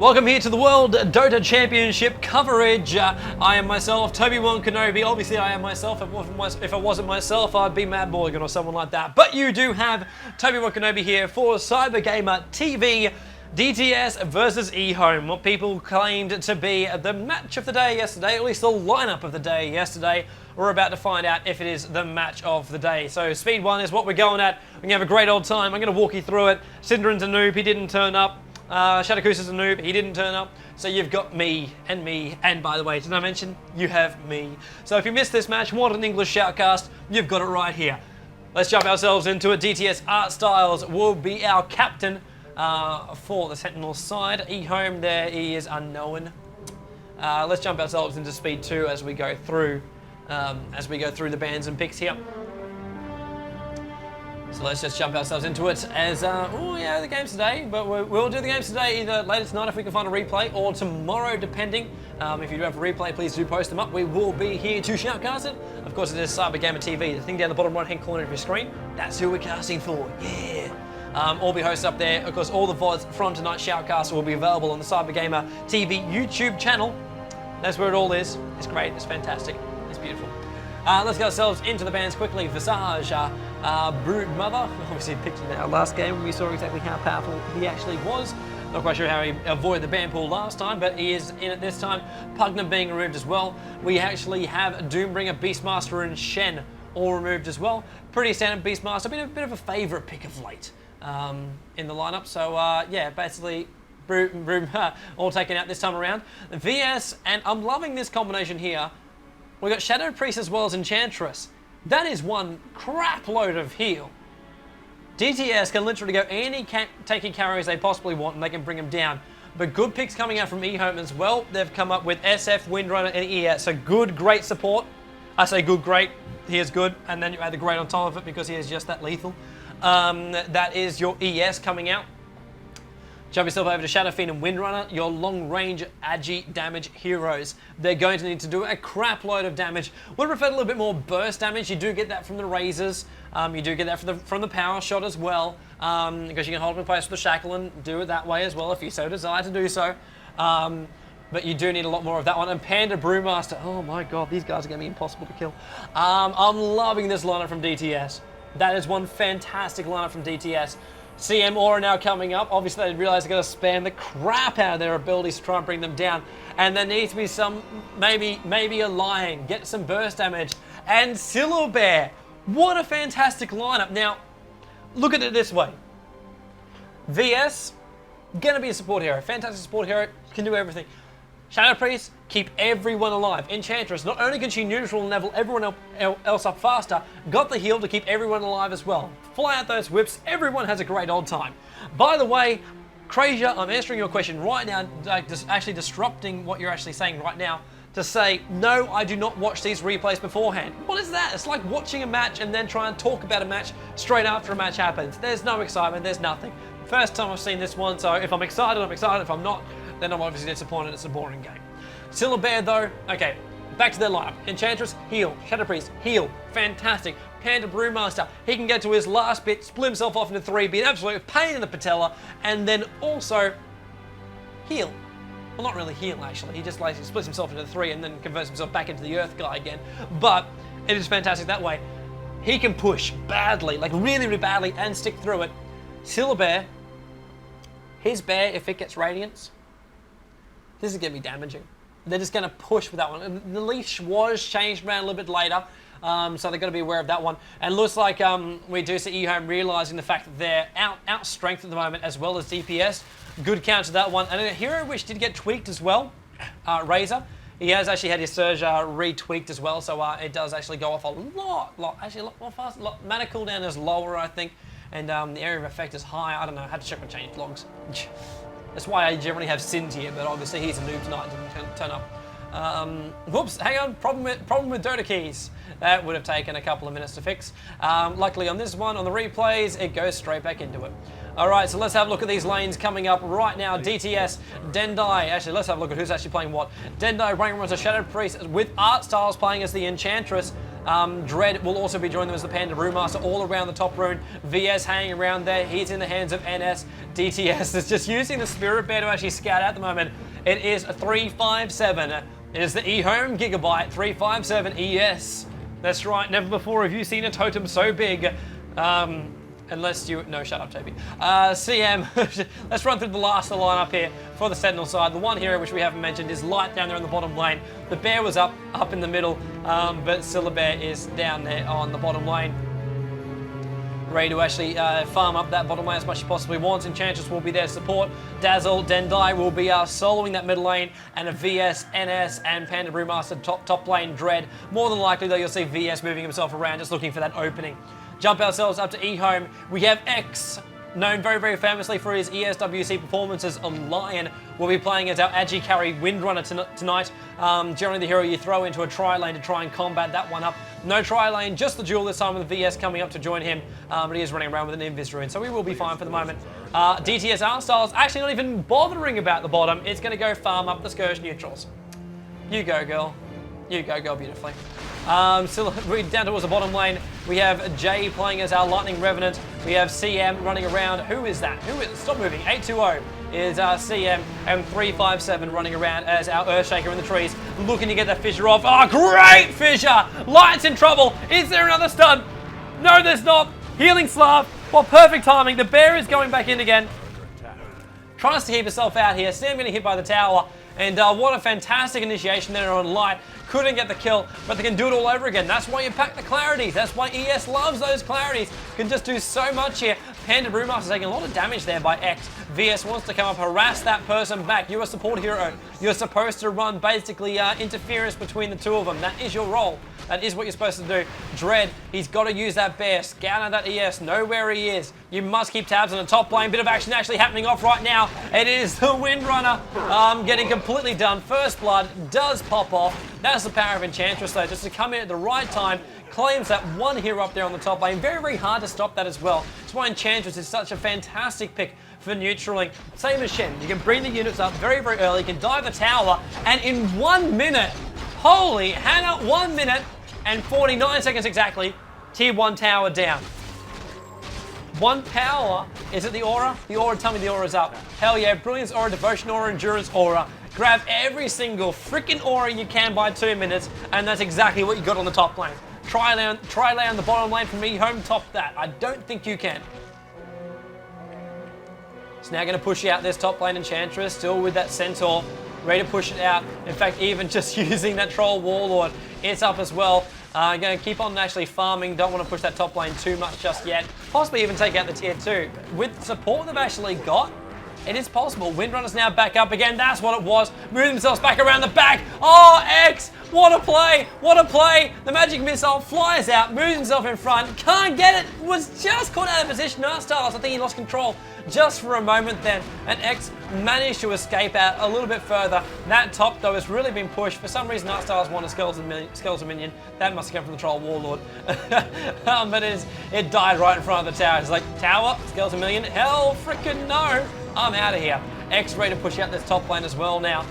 Welcome here to the World Dota Championship coverage. I am myself, Toby1 Kenobi. Obviously, I am myself. If I wasn't myself, I'd be Matt Morgan or someone like that. But you do have Toby1 Kenobi here for CyberGamer TV. DTS versus EHome, what people claimed to be the match of the day yesterday, at least the lineup of the day yesterday. We're about to find out if it is the match of the day. So Speed 1 is what we're going at. We're going to have a great old time. I'm going to walk you through it. Syndren's a noob, he didn't turn up. Shadowkusa's a noob, he didn't turn up. So you've got me, and by the way, did I mention, you have me. So if you missed this match, want an English shoutcast, you've got it right here. Let's jump ourselves into it. DTS Art Styles will be our captain for the Sentinel side. EHome there, he is unknown. Let's jump ourselves into Speed 2 as we go through the bans and picks here. So let's just jump ourselves into it as, oh yeah, the games today, but we'll do the games today either later tonight if we can find a replay, or tomorrow depending. If you do have a replay, please do post them up. We will be here to shoutcast it. Of course, it is CyberGamer TV, the thing down the bottom right hand corner of your screen. That's who we're casting for, yeah. All be hosted up there. Of course, all the VODs from tonight's shoutcast will be available on the CyberGamer TV YouTube channel. That's where it all is. It's great, it's fantastic, it's beautiful. Let's get ourselves into the bands quickly. Visage, Broodmother, obviously picked in our last game when we saw exactly how powerful he actually was. Not quite sure how he avoided the ban pool last time, but he is in it this time. Pugna being removed as well. We actually have Doombringer, Beastmaster, and Shen all removed as well. Pretty standard Beastmaster, been a bit of a favourite pick of late in the lineup. So yeah, basically Broom all taken out this time around. VS, and I'm loving this combination here. We've got Shadow Priest as well as Enchantress. That is one crap load of heal. DTS can literally go any tanky carries they possibly want and they can bring them down. But good picks coming out from EHome as well. They've come up with SF, Windrunner, and ES. So good, great support. I say good, great. He is good. And then you add the great on top of it because he is just that lethal. That is your ES coming out. Jump yourself over to Shadow Fiend and Windrunner, your long-range agi damage heroes. They're going to need to do a crap load of damage. Would have preferred a little bit more burst damage. You do get that from the razors. You do get that from the power shot as well, because you can hold them in place with the shackle and do it that way as well if you so desire to do so. But you do need a lot more of that one. And Panda Brewmaster, oh my god, these guys are going to be impossible to kill. I'm loving this lineup from DTS. That is one fantastic lineup from DTS. CM Aura now coming up. Obviously, they realize they're going to spam the crap out of their abilities to try and bring them down. And there needs to be some, maybe a Lion, get some burst damage. And Bear. What a fantastic lineup. Now, look at it this way. VS, going to be a support hero. Fantastic support hero, can do everything. Shadow Priest, keep everyone alive. Enchantress, not only can she neutral and level everyone else up faster, got the heal to keep everyone alive as well. Fly out those whips, everyone has a great old time. By the way, Crazier, I'm answering your question right now, actually disrupting what you're actually saying right now, to say, no, I do not watch these replays beforehand. What is that? It's like watching a match and then try and talk about a match straight after a match happens. There's no excitement, there's nothing. First time I've seen this one, so if I'm excited, I'm excited. If I'm not, then I'm obviously disappointed. It's a boring game. Bear though, okay, back to their lineup. Enchantress, heal. Shadow Priest, heal. Fantastic. Panda Brewmaster, he can get to his last bit, split himself off into 3, be an absolute pain in the patella, and then also heal. Well, not really heal actually, he just like splits himself into 3 and then converts himself back into the Earth guy again. But it is fantastic that way. He can push badly, like really, really badly, and stick through it. Bear, his bear, if it gets Radiance, this is going to be damaging. They're just going to push with that one. The leash was changed around a little bit later, so they've got to be aware of that one. And looks like we do see EHome realising the fact that they're out strength at the moment as well as DPS. Good count to that one. And a hero which did get tweaked as well, Razor. He has actually had his Surge retweaked as well, so it does actually go off a lot, actually a lot more fast. Mana cooldown is lower, I think, and the area of effect is higher. I don't know, I had to check my change logs. That's why I generally have Sins here, but obviously he's a noob tonight, didn't turn up. Whoops, hang on, problem with Dota keys. That would have taken a couple of minutes to fix. Luckily on this one, on the replays, it goes straight back into it. Alright, so let's have a look at these lanes coming up right now. DTS, Dendai, actually let's have a look at who's actually playing what. Dendai running around as a Shadow Priest with Art Styles playing as the Enchantress. Dread will also be joining them as the Panda Brewmaster all around the top rune. VS hanging around there. He's in the hands of NS. DTS is just using the Spirit Bear to actually scout at the moment. It is a 357. It is the EHome Gigabyte 357 ES. That's right, never before have you seen a totem so big. Unless you... No, shut up, Toby. CM, let's run through the last of the lineup here for the Sentinel side. The one hero which we haven't mentioned is Light down there in the bottom lane. The Bear was up in the middle, but Silver Bear is down there on the bottom lane. Ready to actually farm up that bottom lane as much as he possibly wants. Enchantress will be there to support. Dazzle, Dendai will be soloing that middle lane, and a VS, NS, and Panda Brewmaster top lane Dread. More than likely, though, you'll see VS moving himself around, just looking for that opening. Jump ourselves up to EHome. We have X, known very, very famously for his ESWC performances on Lion, will be playing as our Agi carry Windrunner tonight. Generally the hero you throw into a tri-lane to try and combat that one up. No tri-lane, just the duel this time with the VS coming up to join him, but he is running around with an Invis Rune, so we will be fine for the moment. DTS R-Styles actually not even bothering about the bottom. It's going to go farm up the Scourge neutrals. You go, girl. You go, girl, beautifully. Still, we're down towards the bottom lane. We have Jay playing as our Lightning Revenant. We have CM running around. Who is that? Stop moving. 820 is CM, and 357 running around as our Earthshaker in the trees, looking to get that Fissure off. Oh, great Fissure! Light's in trouble. Is there another stun? No, there's not. Healing Slav. Well, perfect timing. The Bear is going back in again. Tries to keep herself out here. CM getting hit by the tower. And what a fantastic initiation there on Light. Couldn't get the kill, but they can do it all over again. That's why you pack the clarities. That's why ES loves those clarities. Can just do so much here. Panda Brewmaster taking a lot of damage there by X. VS wants to come up, harass that person back. You're a support hero. You're supposed to run basically interference between the two of them. That is your role. That is what you're supposed to do. Dread, he's got to use that Bear. Scout out that ES. Know where he is. You must keep tabs on the top lane. Bit of action actually happening off right now. It is the Windrunner getting completely done. First Blood does pop off. That's the power of Enchantress, though, just to come in at the right time. Claims that one hero up there on the top lane. Very, very hard to stop that as well. That's why Enchantress is such a fantastic pick for neutraling. Same as Shen. You can bring the units up very, very early. You can dive the tower, and in 1 minute, holy Hannah, 1 minute and 49 seconds exactly, tier 1 tower down. 1 power. Is it the aura? The aura, tell me the aura's up. Hell yeah, Brilliance Aura, Devotion Aura, Endurance Aura. Grab every single freaking aura you can by 2 minutes, and that's exactly what you got on the top lane. Try lay on the bottom lane from EHome, top that. I don't think you can. It's now going to push out this top lane Enchantress, still with that Centaur, ready to push it out. In fact, even just using that Troll Warlord, it's up as well. Going to keep on actually farming, don't want to push that top lane too much just yet. Possibly even take out the tier 2. With the support they've actually got, it is possible. Windrunner's now back up again. That's what it was. Moving themselves back around the back. Oh, X! What a play! What a play! The magic missile flies out, moves himself in front. Can't get it. Was just caught out of position. Styles, I think he lost control just for a moment then. And X managed to escape out a little bit further. That top, though, has really been pushed. For some reason, Styles wanted a skeleton minion. That must have come from the Troll Warlord. But it died right in front of the tower. It's like, tower, skeleton minion? Hell frickin' no! I'm out of here. X ready to push out this top lane as well now.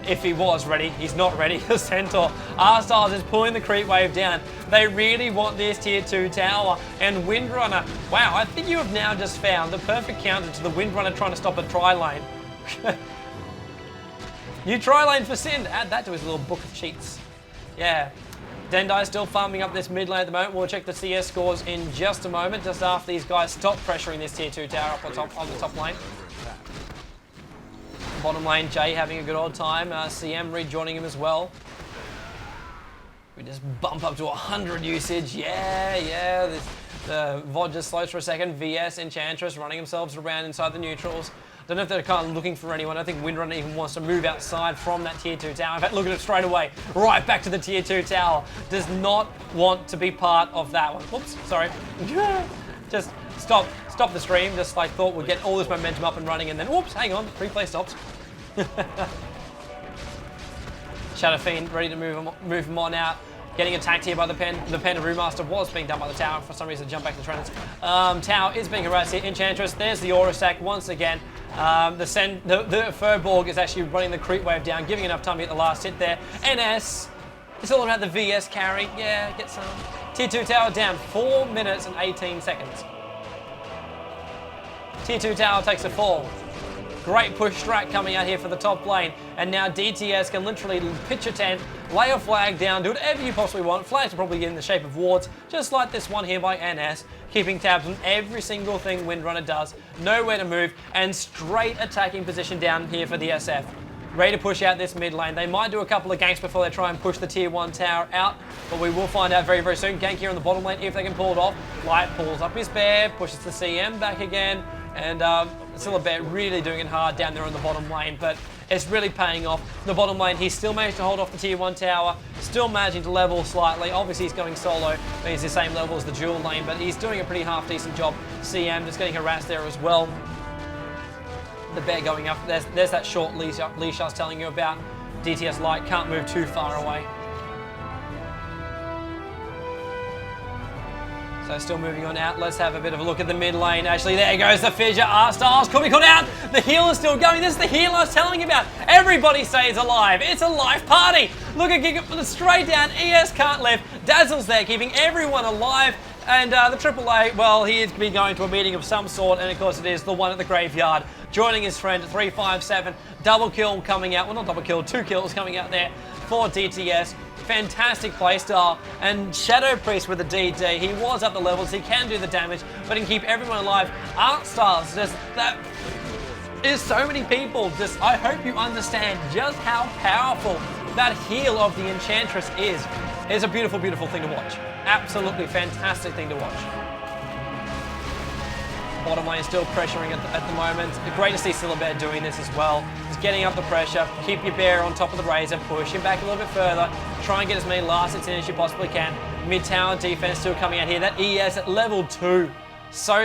If he was ready, he's not ready. The Centaur. R-Styles is pulling the creep wave down. They really want this tier 2 tower. And Windrunner, wow, I think you have now just found the perfect counter to the Windrunner trying to stop a tri-lane. New tri-lane for Sin. Add that to his little book of cheats. Yeah. Dendai still farming up this mid lane at the moment. We'll check the CS scores in just a moment, just after these guys stop pressuring this tier 2 tower up on the top lane. Bottom lane, Jay having a good old time. CM rejoining him as well. We just bump up to 100 usage. Yeah. The VOD just slows for a second. VS, Enchantress running themselves around inside the neutrals. Don't know if they're kind of looking for anyone. I don't think Windrunner even wants to move outside from that tier 2 tower. In fact, look at it straight away. Right back to the tier 2 tower. Does not want to be part of that one. Whoops, sorry. Just stop the stream. Just like thought we'd get all this momentum up and running, and then whoops, hang on, replay stops. Shadow Fiend ready to move him on out. Getting attacked here by the Panda Brewmaster was being done by the tower. For some reason, jump back to the Trends. Tower is being harassed here. Enchantress, there's the Aura stack once again. The Furborg is actually running the creep wave down, giving enough time to get the last hit there. NS It's all about the VS carry. Yeah, get some. Tier 2 tower down, 4 minutes and 18 seconds. Tier 2 tower takes a fall. Great push strat coming out here for the top lane. And now DTS can literally pitch a tent, lay a flag down, do whatever you possibly want. Flags are probably in the shape of wards, just like this one here by NS, keeping tabs on every single thing Windrunner does. Nowhere to move, and straight attacking position down here for the SF. Ready to push out this mid lane. They might do a couple of ganks before they try and push the tier 1 tower out, but we will find out very, very soon. Gank here on the bottom lane if they can pull it off. Light pulls up his bear, pushes the CM back again, and still a bear really doing it hard down there on the bottom lane, but it's really paying off. The bottom lane, he's still managed to hold off the tier 1 tower, still managing to level slightly. Obviously he's going solo, but he's the same level as the dual lane, but he's doing a pretty half decent job. CM just getting harassed there as well. The bear going up, there's that short leash I was telling you about. DTS Light can't move too far away. So still moving on out, let's have a bit of a look at the mid lane. Actually, there goes the fissure. R-Styles could be caught out. The heal is still going. This is the heal I was telling you about. Everybody stays alive. It's a life party. Look at Giga straight down. ES can't live. Dazzle's there, keeping everyone alive. And the AAA, well, he is going to a meeting of some sort, and of course it is the one at the graveyard. Joining his friend, 357. Double kill coming out. Well, not double kill, 2 kills coming out there for DTS. Fantastic playstyle, and Shadow Priest with the DD. He was up the levels, he can do the damage, but he can keep everyone alive. Art Styles, just that is so many people. Just, I hope you understand just how powerful that heal of the Enchantress is. It's a beautiful, beautiful thing to watch. Absolutely fantastic thing to watch. Bottom lane still pressuring at the moment. Great to see Syllabear doing this as well. Just getting up the pressure, keep your bear on top of the Razor, push him back a little bit further, try and get as many last hits in as you possibly can. Mid-tower defense still coming out here. That ES at level 2. So